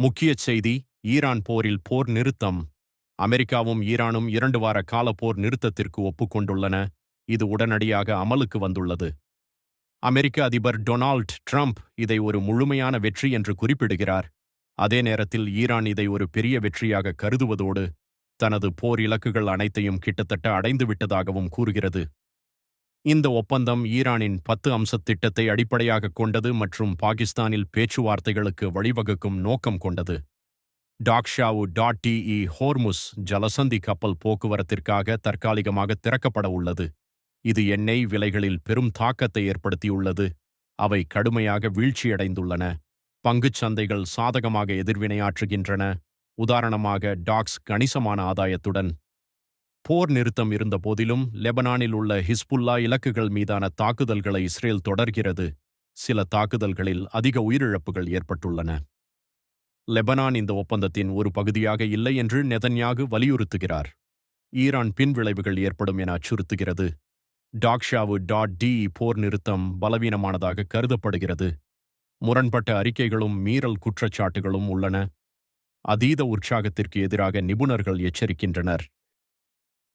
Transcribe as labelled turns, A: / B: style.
A: முக்கிய செய்தி: ஈரான் போரில் போர் நிறுத்தம். அமெரிக்காவும் ஈரானும் 2 வார கால போர் நிறுத்தத்திற்கு ஒப்புக்கொண்டுள்ளன. இது உடனடியாக அமலுக்கு வந்துள்ளது. அமெரிக்க அதிபர் டொனால்ட் ட்ரம்ப் இதை ஒரு முழுமையான வெற்றி என்று குறிப்பிடுகிறார். அதே நேரத்தில் ஈரான் இதை ஒரு பெரிய வெற்றியாக கருதுவதோடு தனது போர் இலக்குகள் அனைத்தையும் கிட்டத்தட்ட அடைந்துவிட்டதாகவும் கூறுகிறது. இந்த ஒப்பந்தம் ஈரானின் 10 அம்சத் திட்டத்தை அடிப்படையாகக் கொண்டது மற்றும் பாகிஸ்தானில் பேச்சுவார்த்தைகளுக்கு வழிவகுக்கும் நோக்கம் கொண்டது. டாக்ஷாவு.டீ ஹோர்முஸ் ஜலசந்தி கப்பல் போக்குவரத்திற்காக தற்காலிகமாக திறக்கப்பட உள்ளது. இது எண்ணெய் விலைகளில் பெரும் தாக்கத்தை ஏற்படுத்தியுள்ளது. அவை கடுமையாக வீழ்ச்சியடைந்துள்ளன. பங்குச் சந்தைகள் சாதகமாக எதிர்வினையாற்றுகின்றன. உதாரணமாக டாக்ஸ் கணிசமான ஆதாயத்துடன். போர் நிறுத்தம் இருந்த போதிலும் லெபனானில் உள்ள ஹிஸ்புல்லா இலக்குகள் மீதான தாக்குதல்களை இஸ்ரேல் தொடர்கிறது. சில தாக்குதல்களில் அதிக உயிரிழப்புகள் ஏற்பட்டுள்ளன. லெபனான் இந்த ஒப்பந்தத்தின் ஒரு பகுதியாக இல்லை என்று நெதன்யாகு வலியுறுத்துகிறார். ஈரான் பின்விளைவுகள் ஏற்படும் என அச்சுறுத்துகிறது. டாக்ஷாவு.டீ போர் நிறுத்தம் பலவீனமானதாக கருதப்படுகிறது. முரண்பட்ட அறிக்கைகளும் மீறல் குற்றச்சாட்டுகளும் உள்ளன. அதீத உற்சாகத்திற்கு எதிராக நிபுணர்கள் எச்சரிக்கின்றனர்.